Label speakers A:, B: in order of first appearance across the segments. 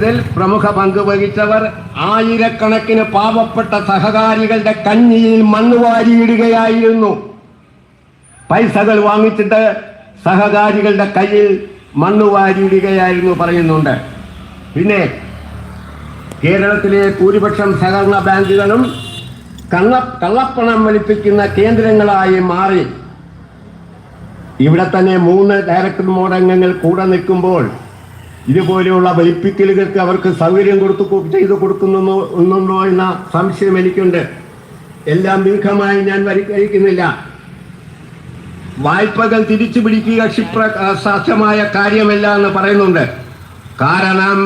A: ഇതിൽ പ്രമുഖ പങ്ക് വഹിച്ചവർ ആയിരക്കണക്കിന് പാവപ്പെട്ട സഹകാരികളുടെ കഞ്ഞിയിൽ മണ്ണുവാരിയിടുകയായിരുന്നു. പൈസകൾ വാങ്ങിച്ചിട്ട് സഹകാരികളുടെ കയ്യിൽ മണ്ണുവാരിയിടുകയായിരുന്നു പറയുന്നുണ്ട്. പിന്നെ കേരളത്തിലെ ഭൂരിപക്ഷം സഹകരണ ബാങ്കുകളും കള്ളപ്പണം വെളുപ്പിക്കുന്ന കേന്ദ്രങ്ങളായി മാറി. ഇവിടെ തന്നെ 3 ഡയറക്ടർ ബോർഡ് അംഗങ്ങൾ കൂടെ നിൽക്കുമ്പോൾ ഇതുപോലെയുള്ള വെളുപ്പിക്കലുകൾക്ക് അവർക്ക് സൗകര്യം ചെയ്തു കൊടുക്കുന്നുണ്ടോ എന്ന സംശയം എനിക്കുണ്ട്. എല്ലാം ദീർഘമായി ഞാൻ പരിഹരിക്കുന്നില്ല. വായ്പകൾ തിരിച്ചു പിടിക്കുക സാധ്യമായ കാര്യമല്ല എന്ന് പറയുന്നുണ്ട്. കാരണം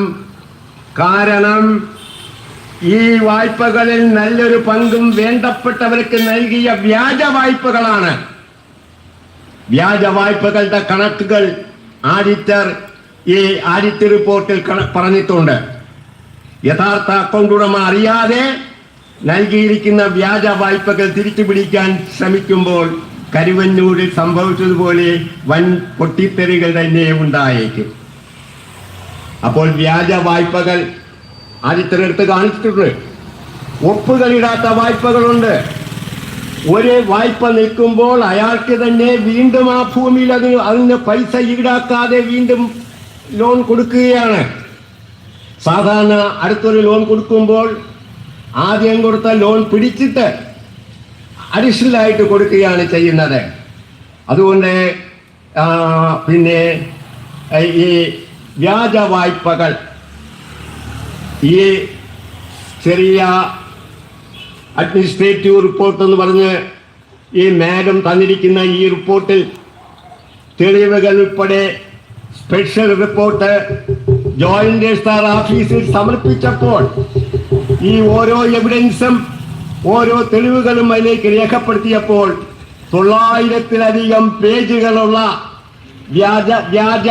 A: ഈ വായ്പകളിൽ നല്ലൊരു പങ്കും വേണ്ടപ്പെട്ടവർക്ക് നൽകിയ വ്യാജ വായ്പകളാണ്. വ്യാജ വായ്പകളുടെ കണക്കുകൾ ആഡിറ്റ് റിപ്പോർട്ടിൽ പറഞ്ഞിട്ടുണ്ട്. യഥാർത്ഥ അക്കൗണ്ട് ഉടമ അറിയാതെ നൽകിയിരിക്കുന്ന വ്യാജ വായ്പകൾ തിരിച്ചു പിടിക്കാൻ ശ്രമിക്കുമ്പോൾ കരുവന്നൂരിൽ സംഭവിച്ചതുപോലെ വൻ പൊട്ടിത്തെറികൾ തന്നെ ഉണ്ടായേക്കും. അപ്പോൾ വ്യാജ വായ്പകൾ ആദ്യത്തിനടുത്ത് കാണിച്ചിട്ടുണ്ട്. ഒപ്പുകളിടാത്ത വായ്പകളുണ്ട്. ഒരു വായ്പ നിൽക്കുമ്പോൾ അയാൾക്ക് തന്നെ വീണ്ടും ആ ഭൂമിയിൽ അതിന് പൈസ ഈടാക്കാതെ വീണ്ടും ലോൺ കൊടുക്കുകയാണ്. സാധാരണ അടുത്തൊരു ലോൺ കൊടുക്കുമ്പോൾ ആദ്യം കൊടുത്ത ലോൺ പിടിച്ചിട്ട് അഡീഷണൽ ആയിട്ട് കൊടുക്കുകയാണ് ചെയ്യുന്നത്. അതുകൊണ്ട് പിന്നെ ഈ വ്യാജ വായ്പകൾ ഈ ചെറിയ അഡ്മിനിസ്ട്രേറ്റീവ് റിപ്പോർട്ട് എന്ന് പറഞ്ഞ് ഈ മാഡം തന്നിരിക്കുന്ന ഈ റിപ്പോർട്ടിൽ തെളിവുകൾ ഉൾപ്പെടെ സ്പെഷ്യൽ റിപ്പോർട്ട് ജോയിന്റ് രജിസ്ട്രാർ ഓഫീസിൽ സമർപ്പിച്ചപ്പോൾ ഈ ഓരോ എവിഡൻസും ഓരോ തെളിവുകളും അതിലേക്ക് രേഖപ്പെടുത്തിയപ്പോൾ 900-ലധികം പേജുകളുള്ള വ്യാജ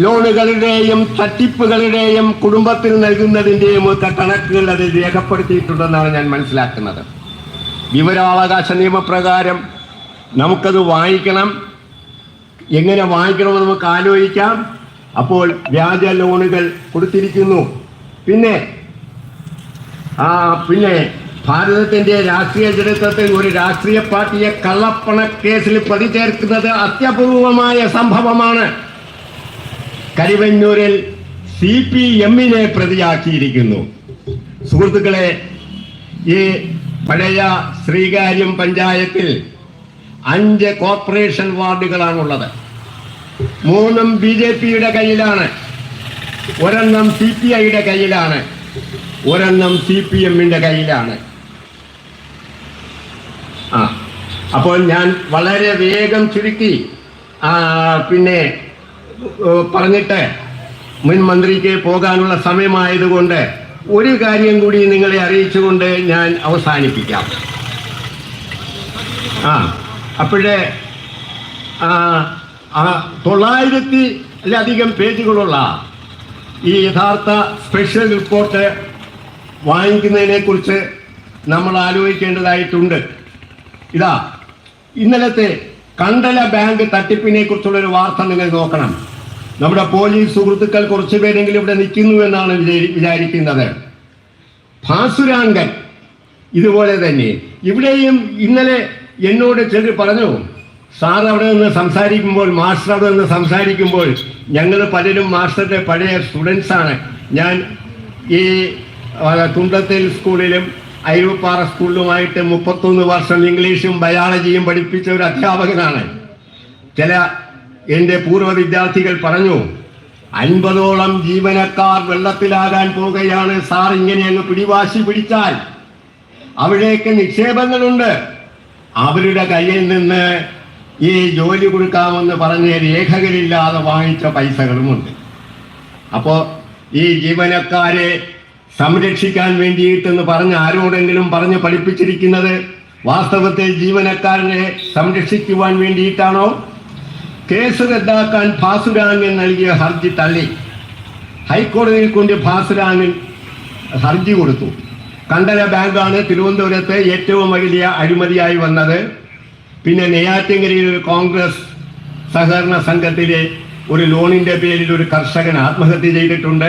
A: ലോണുകളുടെയും തട്ടിപ്പുകളുടെയും കുടുംബത്തിൽ നൽകുന്നതിൻ്റെയും ഒക്കെ കണക്കുകൾ അതിൽ രേഖപ്പെടുത്തിയിട്ടുണ്ടെന്നാണ് ഞാൻ മനസ്സിലാക്കുന്നത്. വിവരാവകാശ നിയമപ്രകാരം നമുക്കത് വാങ്ങിക്കണം. എങ്ങനെ വാങ്ങിക്കണമെന്ന് നമുക്ക് ആലോചിക്കാം. അപ്പോൾ വ്യാജ ലോണുകൾ കൊടുത്തിരിക്കുന്നു. പിന്നെ ഭാരതത്തിന്റെ രാഷ്ട്രീയ ചരിത്രത്തിൽ ഒരു രാഷ്ട്രീയ പാർട്ടിയെ കള്ളപ്പണ കേസിൽ പ്രതി ചേർക്കുന്നത് അത്യപൂർവമായ സംഭവമാണ്. കരുവന്നൂരിൽ CPM-നെ പ്രതിയാക്കിയിരിക്കുന്നു. സുഹൃത്തുക്കളെ, ഈ പഴയ ശ്രീകാര്യം പഞ്ചായത്തിൽ 5 കോർപ്പറേഷൻ വാർഡുകളാണുള്ളത്. 3 BJP-യുടെ കയ്യിലാണ്, 1 CPI-യുടെ കയ്യിലാണ്, 1 CPM-ന്റെ കയ്യിലാണ്. അപ്പോൾ ഞാൻ വളരെ വേഗം ചുരുക്കി പിന്നെ പറഞ്ഞിട്ട് മുൻ മന്ത്രിക്ക് പോകാനുള്ള സമയമായതുകൊണ്ട് ഒരു കാര്യം കൂടി നിങ്ങളെ അറിയിച്ചുകൊണ്ട് ഞാൻ അവസാനിപ്പിക്കാം. അപ്പോഴേ 900-ലധികം പേജുകളുള്ള ഈ യഥാർത്ഥ സ്പെഷ്യൽ റിപ്പോർട്ട് വാങ്ങിക്കുന്നതിനെ കുറിച്ച് നമ്മൾ ആലോചിക്കേണ്ടതായിട്ടുണ്ട്. ഇന്നലത്തെ കണ്ടല ബാങ്ക് തട്ടിപ്പിനെ കുറിച്ചുള്ളൊരു വാർത്ത നിങ്ങൾ നോക്കണം. നമ്മുടെ പോലീസ് സുഹൃത്തുക്കൾ കുറച്ചു പേരെങ്കിലും ഇവിടെ നിൽക്കുന്നു എന്നാണ് വിചാരിക്കുന്നത്. ഭാസുരാങ്കൻ ഇതുപോലെ തന്നെ ഇവിടെയും ഇന്നലെ എന്നോട് ചിലർ പറഞ്ഞു, സാർ അവിടെ നിന്ന് സംസാരിക്കുമ്പോൾ, മാസ്റ്റർ അവിടെ നിന്ന് സംസാരിക്കുമ്പോൾ ഞങ്ങൾ പലരും മാസ്റ്ററുടെ പഴയ സ്റ്റുഡൻസാണ്. ഞാൻ ഈ തുണ്ടത്തിൽ സ്കൂളിലും അയ്യൂപ്പാറ സ്കൂളിലുമായിട്ട് 31 വർഷം ഇംഗ്ലീഷും ബയോളജിയും പഠിപ്പിച്ച ഒരു അധ്യാപകനാണ്. ചില എൻ്റെ പൂർവ്വ വിദ്യാർത്ഥികൾ പറഞ്ഞു, 50ഓളം ജീവനക്കാർ വെള്ളത്തിലാകാൻ പോകുകയാണ് സാർ, ഇങ്ങനെ അങ്ങ് പിടിവാശി പിടിച്ചാൽ. അവിടേക്ക് നിക്ഷേപങ്ങളുണ്ട്. അവരുടെ കയ്യിൽ നിന്ന് ഈ ജോലി കൊടുക്കാമെന്ന് പറഞ്ഞ് രേഖകളില്ലാതെ വാങ്ങിച്ച പൈസകളുമുണ്ട്. അപ്പോൾ ഈ ജീവനക്കാരെ സംരക്ഷിക്കാൻ വേണ്ടിയിട്ടെന്ന് പറഞ്ഞ് ആരോടെങ്കിലും പറഞ്ഞ് പഠിപ്പിച്ചിരിക്കുന്നത് വാസ്തവത്തിൽ ജീവനക്കാരനെ സംരക്ഷിക്കുവാൻ വേണ്ടിയിട്ടാണോ? കേസ് റദ്ദാക്കാൻ ഭാസുരാങ്കൻ നൽകിയ ഹർജി തള്ളി. ഹൈക്കോടതിയിൽ കൊണ്ട് ഭാസുരാങ്കൻ ഹർജി കൊടുത്തു. കണ്ടല ബാങ്കാണ് തിരുവനന്തപുരത്ത് ഏറ്റവും വലിയ അഴിമതിയായി വന്നത്. പിന്നെ നെയ്യാറ്റിൻകരയിൽ ഒരു കോൺഗ്രസ് സഹകരണ സംഘത്തിലെ ഒരു ലോണിൻ്റെ പേരിൽ ഒരു കർഷകൻ ആത്മഹത്യ ചെയ്തിട്ടുണ്ട്.